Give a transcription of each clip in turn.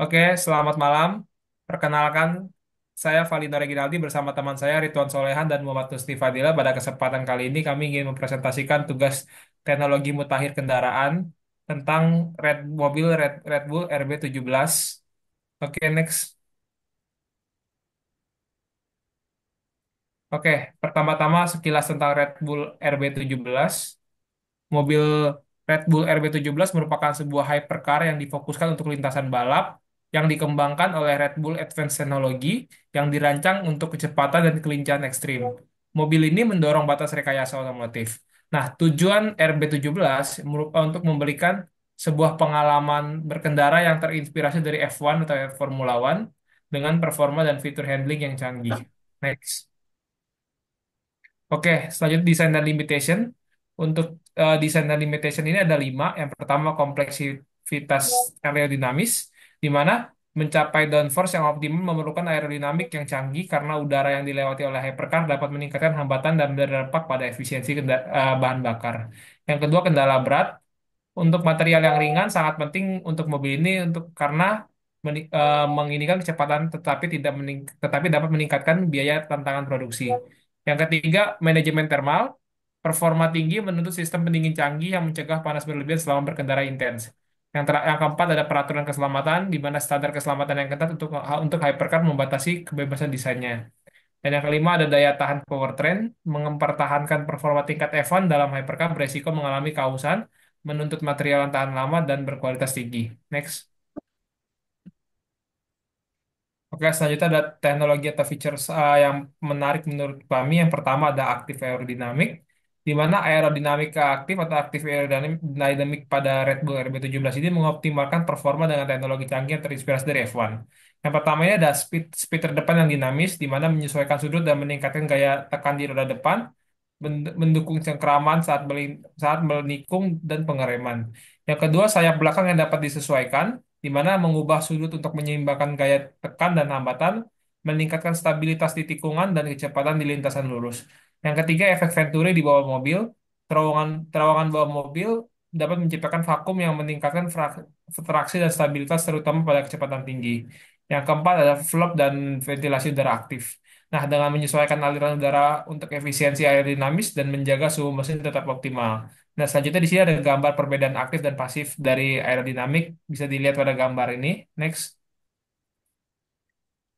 Oke, selamat malam. Perkenalkan, saya Valino Reginaldi bersama teman saya Ridwan Solehan dan Muhammad Tusti Fadila. Pada kesempatan kali ini kami ingin mempresentasikan tugas teknologi mutakhir kendaraan tentang mobil Red Bull RB17. Oke, next. Oke, pertama-tama sekilas tentang Red Bull RB17. Mobil Red Bull RB17 merupakan sebuah hypercar yang difokuskan untuk lintasan balap yang dikembangkan oleh Red Bull Advanced Technology yang dirancang untuk kecepatan dan kelincahan ekstrim. Mobil ini mendorong batas rekayasa otomotif. Nah, tujuan RB17 merupakan untuk memberikan sebuah pengalaman berkendara yang terinspirasi dari F1 atau Formula One dengan performa dan fitur handling yang canggih. Next. Oke, selanjutnya desain dan limitation. Untuk desain dan limitation ini ada lima. Yang pertama, kompleksitas aerodinamis, di mana mencapai downforce yang optimum memerlukan aerodinamik yang canggih karena udara yang dilewati oleh hypercar dapat meningkatkan hambatan dan berdampak pada efisiensi bahan bakar. Yang kedua, kendala berat. Untuk material yang ringan sangat penting untuk mobil ini karena menginikan kecepatan tetapi dapat meningkatkan biaya tantangan produksi. Yang ketiga, manajemen termal. Performa tinggi menuntut sistem pendingin canggih yang mencegah panas berlebihan selama berkendara intens. Yang keempat ada peraturan keselamatan, di mana standar keselamatan yang ketat untuk hypercar membatasi kebebasan desainnya. Dan yang kelima ada daya tahan powertrain, mempertahankan performa tingkat F1 dalam hypercar beresiko mengalami kausan, menuntut material yang tahan lama dan berkualitas tinggi. Next. Oke, selanjutnya ada teknologi atau features yang menarik menurut kami. Yang pertama ada aktif aerodinamik, di mana aerodinamika aktif atau aktif aerodinamik pada Red Bull RB17 ini mengoptimalkan performa dengan teknologi canggih yang terinspirasi dari F1. Yang pertama ini ada speed terdepan yang dinamis, di mana menyesuaikan sudut dan meningkatkan gaya tekan di roda depan, mendukung cengkraman saat menikung dan pengereman. Yang kedua, sayap belakang yang dapat disesuaikan, di mana mengubah sudut untuk menyeimbangkan gaya tekan dan hambatan, meningkatkan stabilitas di tikungan dan kecepatan di lintasan lurus. Yang ketiga, efek Venturi di bawah mobil. Terowongan bawah mobil dapat menciptakan vakum yang meningkatkan traksi dan stabilitas terutama pada kecepatan tinggi. Yang keempat ada flap dan ventilasi udara aktif. Nah, dengan menyesuaikan aliran udara untuk efisiensi aerodinamis dan menjaga suhu mesin tetap optimal. Nah, selanjutnya di sini ada gambar perbedaan aktif dan pasif dari aerodinamik. Bisa dilihat pada gambar ini. Next.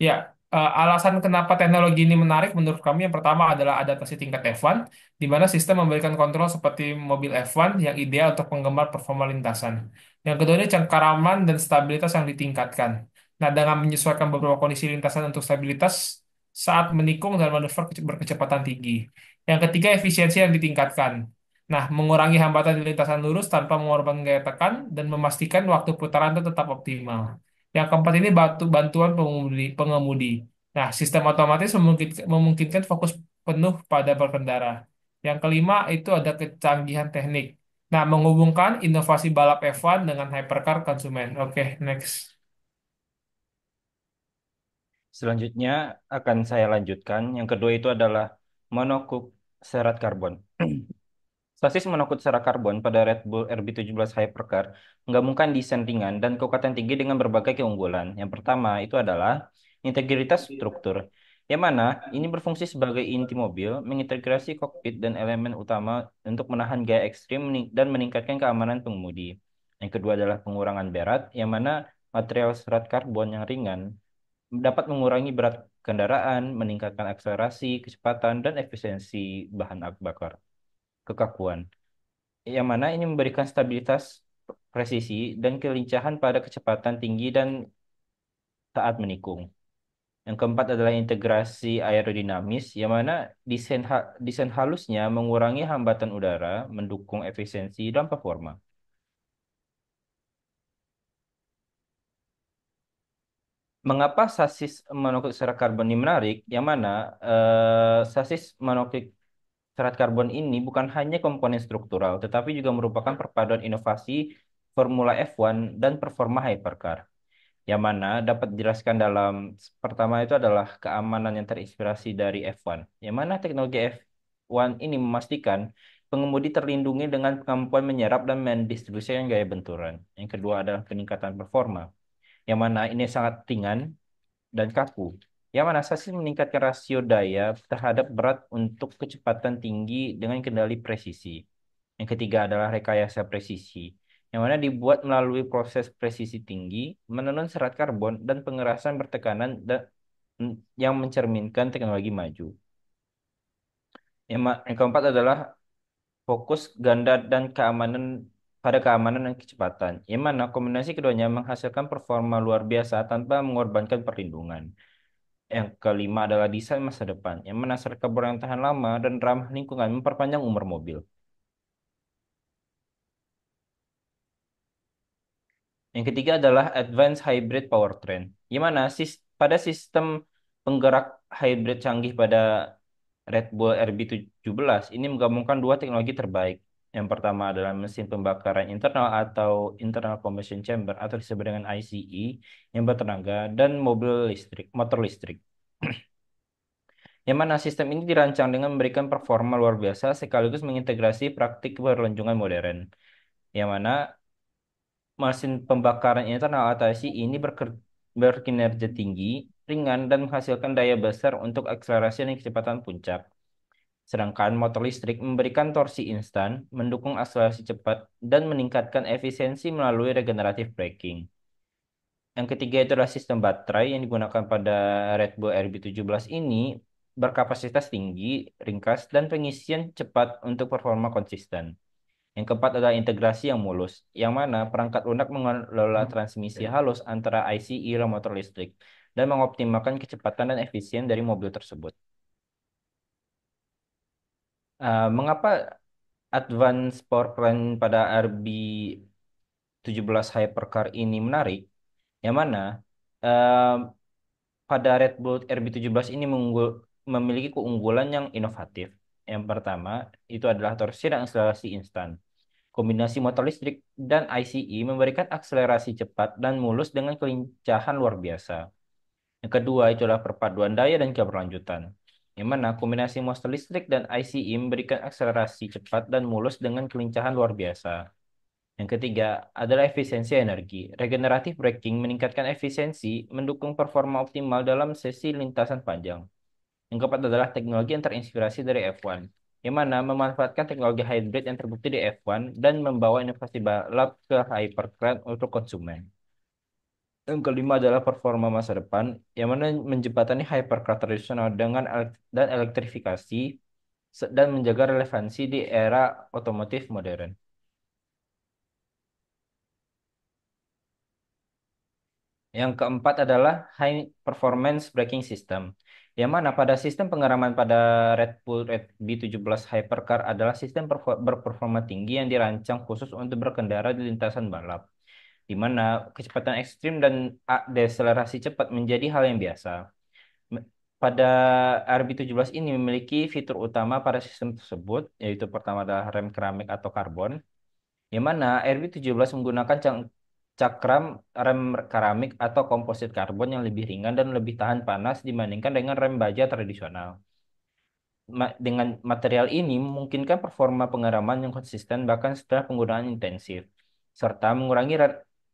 Ya, alasan kenapa teknologi ini menarik menurut kami yang pertama adalah adaptasi tingkat F1, di mana sistem memberikan kontrol seperti mobil F1 yang ideal untuk penggemar performa lintasan. Yang kedua ini cengkaraman dan stabilitas yang ditingkatkan. Nah, dengan menyesuaikan beberapa kondisi lintasan untuk stabilitas saat menikung dan manuver berkecepatan tinggi. Yang ketiga, efisiensi yang ditingkatkan. Nah, mengurangi hambatan di lintasan lurus tanpa mengorbankan gaya tekan dan memastikan waktu putaran itu tetap optimal. Yang keempat ini bantuan pengemudi. Nah, sistem otomatis memungkinkan fokus penuh pada berkendara. Yang kelima itu ada kecanggihan teknik. Nah, menghubungkan inovasi balap F1 dengan hypercar konsumen. Oke, next. Selanjutnya akan saya lanjutkan. Yang kedua itu adalah monokuk serat karbon. Sasis monokut serat karbon pada Red Bull RB17 Hypercar menggabungkan desain ringan dan kekuatan tinggi dengan berbagai keunggulan. Yang pertama itu adalah integritas struktur, yang mana ini berfungsi sebagai inti mobil, mengintegrasi kokpit dan elemen utama untuk menahan gaya ekstrim dan meningkatkan keamanan pengemudi. Yang kedua adalah pengurangan berat, yang mana material serat karbon yang ringan dapat mengurangi berat kendaraan, meningkatkan akselerasi, kecepatan, dan efisiensi bahan bakar. Kekakuan, yang mana ini memberikan stabilitas, presisi, dan kelincahan pada kecepatan tinggi dan saat menikung. Yang keempat adalah integrasi aerodinamis, yang mana desain halusnya mengurangi hambatan udara, mendukung efisiensi dan performa. Mengapa sasis monoksid serat karbon ini menarik? Yang mana sasis monoksid serat karbon ini bukan hanya komponen struktural, tetapi juga merupakan perpaduan inovasi Formula F1 dan performa hypercar. Yang mana dapat dijelaskan dalam pertama itu adalah keamanan yang terinspirasi dari F1. Yang mana teknologi F1 ini memastikan pengemudi terlindungi dengan kemampuan menyerap dan mendistribusikan gaya benturan. Yang kedua adalah peningkatan performa. yang mana ini sangat ringan dan kaku. Yang mana sasis meningkatkan rasio daya terhadap berat untuk kecepatan tinggi dengan kendali presisi. Yang ketiga adalah rekayasa presisi, yang mana dibuat melalui proses presisi tinggi, menenun serat karbon dan pengerasan bertekanan yang mencerminkan teknologi maju. Yang keempat adalah fokus ganda dan keamanan dan kecepatan, yang mana kombinasi keduanya menghasilkan performa luar biasa tanpa mengorbankan perlindungan. Yang kelima adalah desain masa depan, yang mana serat karbon yang tahan lama dan ramah lingkungan memperpanjang umur mobil. Yang ketiga adalah Advanced Hybrid Powertrain, di mana pada sistem penggerak hybrid canggih pada Red Bull RB17 ini menggabungkan dua teknologi terbaik. Yang pertama adalah mesin pembakaran internal atau Internal Combustion Chamber atau disebut dengan ICE yang bertenaga dan motor listrik. Yang mana sistem ini dirancang dengan memberikan performa luar biasa sekaligus mengintegrasi praktik berlanjungan modern. Yang mana mesin pembakaran internal atau IC ini berkinerja tinggi, ringan, dan menghasilkan daya besar untuk akselerasi dan kecepatan puncak. Sedangkan motor listrik memberikan torsi instan, mendukung akselerasi cepat, dan meningkatkan efisiensi melalui regenerative braking. Yang ketiga itu adalah sistem baterai yang digunakan pada Red Bull RB17 ini berkapasitas tinggi, ringkas, dan pengisian cepat untuk performa konsisten. Yang keempat adalah integrasi yang mulus, yang mana perangkat lunak mengelola transmisi halus antara ICE dan motor listrik, dan mengoptimalkan kecepatan dan efisien dari mobil tersebut. Mengapa Advanced Powertrain pada RB17 Hypercar ini menarik? Yang mana eh, pada Red Bull RB17 ini memiliki keunggulan yang inovatif. Yang pertama, itu adalah torsi dan akselerasi instan. Kombinasi motor listrik dan ICE memberikan akselerasi cepat dan mulus dengan kelincahan luar biasa. Yang kedua, itu adalah perpaduan daya dan keberlanjutan. Yang mana kombinasi motor listrik dan ICE memberikan akselerasi cepat dan mulus dengan kelincahan luar biasa. Yang ketiga adalah efisiensi energi. Regeneratif braking meningkatkan efisiensi, mendukung performa optimal dalam sesi lintasan panjang. Yang keempat adalah teknologi yang terinspirasi dari F1, yang mana memanfaatkan teknologi hybrid yang terbukti di F1 dan membawa inovasi balap ke hypercar untuk konsumen. Yang kelima adalah performa masa depan, yang mana menjembatani hypercar tradisional dan elektrifikasi dan menjaga relevansi di era otomotif modern. Yang keempat adalah High Performance Braking System, yang mana pada sistem pengeraman pada Red Bull Red B17 Hypercar adalah sistem berperforma tinggi yang dirancang khusus untuk berkendara di lintasan balap, di mana kecepatan ekstrim dan deselerasi cepat menjadi hal yang biasa. Me- Pada RB17 ini memiliki fitur utama pada sistem tersebut, yaitu pertama adalah rem keramik atau karbon, yang mana RB17 menggunakan cakram rem keramik atau komposit karbon yang lebih ringan dan lebih tahan panas dibandingkan dengan rem baja tradisional. Dengan material ini memungkinkan performa pengeraman yang konsisten bahkan setelah penggunaan intensif, serta mengurangi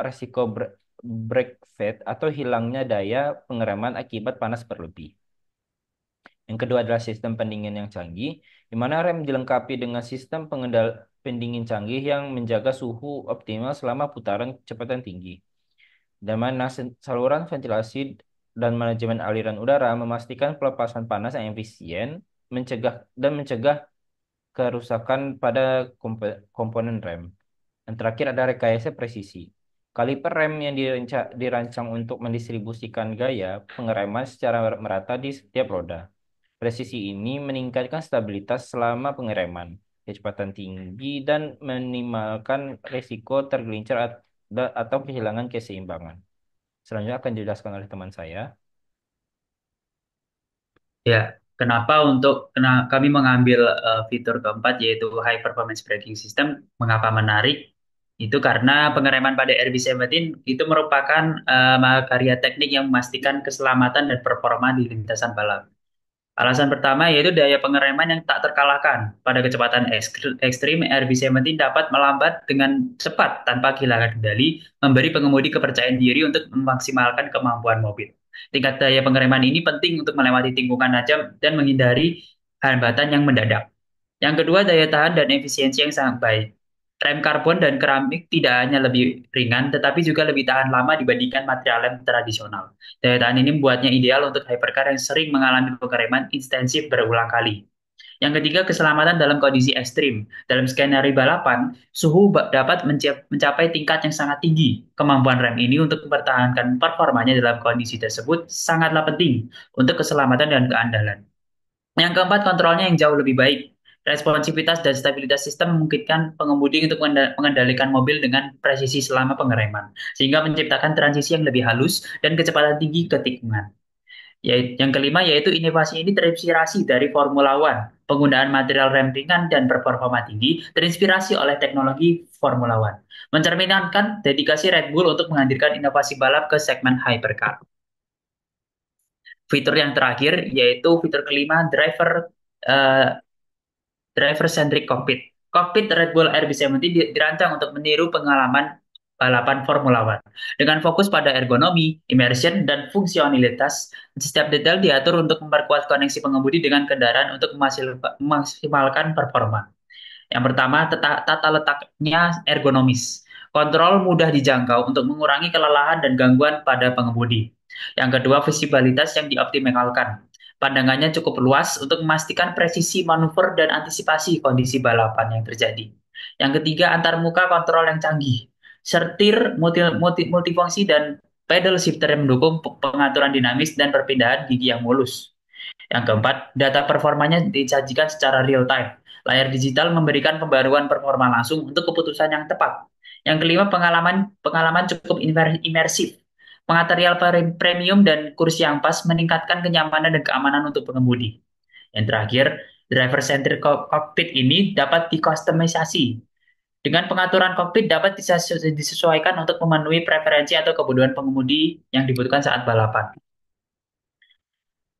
resiko brake fade atau hilangnya daya pengeraman akibat panas berlebih. Yang kedua adalah sistem pendingin yang canggih, di mana rem dilengkapi dengan sistem pendingin canggih yang menjaga suhu optimal selama putaran kecepatan tinggi. Dan mana saluran ventilasi dan manajemen aliran udara memastikan pelepasan panas yang efisien, mencegah kerusakan pada komponen rem. Dan terakhir ada rekayasa presisi. Kaliper rem yang dirancang untuk mendistribusikan gaya pengereman secara merata di setiap roda. Presisi ini meningkatkan stabilitas selama pengereman, kecepatan tinggi, dan minimalkan risiko tergelincir atau kehilangan keseimbangan. Selanjutnya akan dijelaskan oleh teman saya. Ya, kena kami mengambil fitur keempat yaitu High Performance Braking System? Mengapa menarik? Itu karena pengereman pada RB17 itu merupakan karya teknik yang memastikan keselamatan dan performa di lintasan balap. Alasan pertama yaitu daya pengereman yang tak terkalahkan. Pada kecepatan ekstrim, RB17 dapat melambat dengan cepat tanpa kehilangan kendali, memberi pengemudi kepercayaan diri untuk memaksimalkan kemampuan mobil. Tingkat daya pengereman ini penting untuk melewati tikungan tajam dan menghindari hambatan yang mendadak. Yang kedua, daya tahan dan efisiensi yang sangat baik. Rem karbon dan keramik tidak hanya lebih ringan, tetapi juga lebih tahan lama dibandingkan material lem tradisional. Daya tahan ini membuatnya ideal untuk hypercar yang sering mengalami pengereman intensif berulang kali. Yang ketiga, keselamatan dalam kondisi ekstrim. Dalam skenario balapan, suhu dapat mencapai tingkat yang sangat tinggi. Kemampuan rem ini untuk mempertahankan performanya dalam kondisi tersebut sangatlah penting untuk keselamatan dan keandalan. Yang keempat, kontrolnya yang jauh lebih baik. Responsivitas dan stabilitas sistem memungkinkan pengemudi untuk mengendalikan mobil dengan presisi selama pengereman, sehingga menciptakan transisi yang lebih halus dan kecepatan tinggi ke tikungan. Yang kelima yaitu inovasi ini terinspirasi dari Formula One. Penggunaan material rem ringan dan performa tinggi terinspirasi oleh teknologi Formula One. Mencerminkan dedikasi Red Bull untuk menghadirkan inovasi balap ke segmen hypercar. Fitur yang terakhir yaitu fitur kelima, uh, driver centric cockpit. Cockpit Red Bull RB17 dirancang untuk meniru pengalaman balapan Formula One. Dengan fokus pada ergonomi, immersion, dan fungsionalitas, setiap detail diatur untuk memperkuat koneksi pengemudi dengan kendaraan untuk memaksimalkan performa. Yang pertama, tata letaknya ergonomis. Kontrol mudah dijangkau untuk mengurangi kelelahan dan gangguan pada pengemudi. Yang kedua, visibilitas yang dioptimalkan. Pandangannya cukup luas untuk memastikan presisi manuver dan antisipasi kondisi balapan yang terjadi. Yang ketiga, antarmuka kontrol yang canggih. Setir multifungsi dan pedal shifter yang mendukung pengaturan dinamis dan perpindahan gigi yang mulus. Yang keempat, data performanya disajikan secara real time. Layar digital memberikan pembaruan performa langsung untuk keputusan yang tepat. Yang kelima, pengalaman pengalaman cukup imersif. Material premium dan kursi yang pas meningkatkan kenyamanan dan keamanan untuk pengemudi. Yang terakhir, driver centric cockpit ini dapat dikustomisasi. Dengan pengaturan kokpit dapat disesuaikan untuk memenuhi preferensi atau kebutuhan pengemudi yang dibutuhkan saat balapan.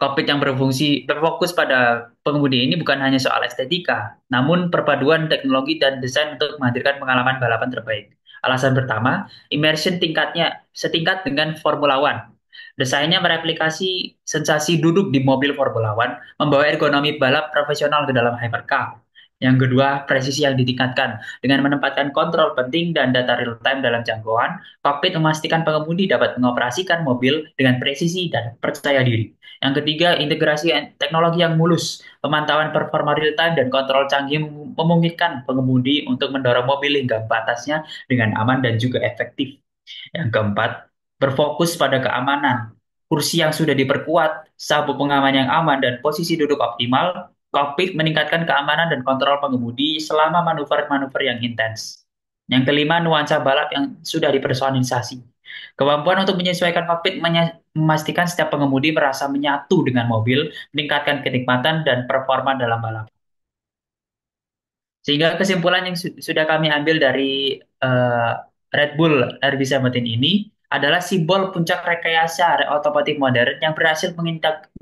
Kokpit yang berfokus pada pengemudi ini bukan hanya soal estetika, namun perpaduan teknologi dan desain untuk menghadirkan pengalaman balapan terbaik. Alasan pertama, immersion tingkatnya setingkat dengan Formula One. Desainnya mereplikasi sensasi duduk di mobil Formula One, membawa ergonomi balap profesional ke dalam hypercar. Yang kedua, presisi yang ditingkatkan. Dengan menempatkan kontrol penting dan data real-time dalam jangkauan, kokpit memastikan pengemudi dapat mengoperasikan mobil dengan presisi dan percaya diri. Yang ketiga, integrasi teknologi yang mulus. Pemantauan performa real-time dan kontrol canggih memungkinkan pengemudi untuk mendorong mobil hingga batasnya dengan aman dan juga efektif. Yang keempat, berfokus pada keamanan. Kursi yang sudah diperkuat, sabuk pengaman yang aman, dan posisi duduk optimal, kokpit meningkatkan keamanan dan kontrol pengemudi selama manuver-manuver yang intens. Yang kelima, nuansa balap yang sudah dipersonalisasi. Kemampuan untuk menyesuaikan kokpit memastikan setiap pengemudi merasa menyatu dengan mobil, meningkatkan kenikmatan dan performa dalam balap. Sehingga kesimpulan yang sudah kami ambil dari Red Bull RB17 ini adalah simbol puncak rekayasa otomotif modern yang berhasil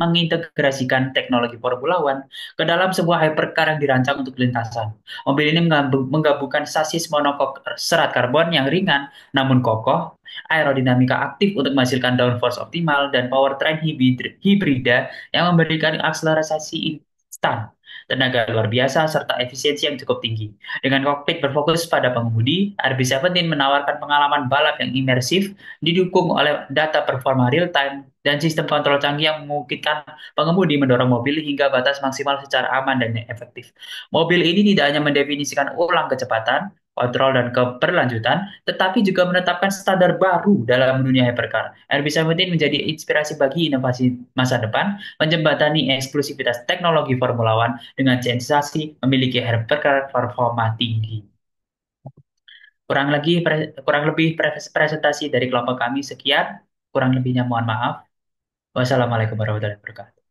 mengintegrasikan teknologi Formula One ke dalam sebuah hypercar yang dirancang untuk lintasan. Mobil ini menggabungkan sasis monokok serat karbon yang ringan namun kokoh, aerodinamika aktif untuk menghasilkan downforce optimal, dan powertrain hibrida yang memberikan akselerasi instan, tenaga luar biasa, serta efisiensi yang cukup tinggi. Dengan kokpit berfokus pada pengemudi, RB17 menawarkan pengalaman balap yang imersif, didukung oleh data performa real-time, dan sistem kontrol canggih yang memungkinkan pengemudi mendorong mobil hingga batas maksimal secara aman dan efektif. Mobil ini tidak hanya mendefinisikan ulang kecepatan, kontrol, dan keberlanjutan, tetapi juga menetapkan standar baru dalam dunia hypercar. RB17 menjadi inspirasi bagi inovasi masa depan, menjembatani eksklusivitas teknologi Formula One dengan sensasi memiliki hypercar performa tinggi. Kurang lebih presentasi dari kelompok kami sekian. Kurang lebihnya mohon maaf. Wassalamualaikum warahmatullahi wabarakatuh.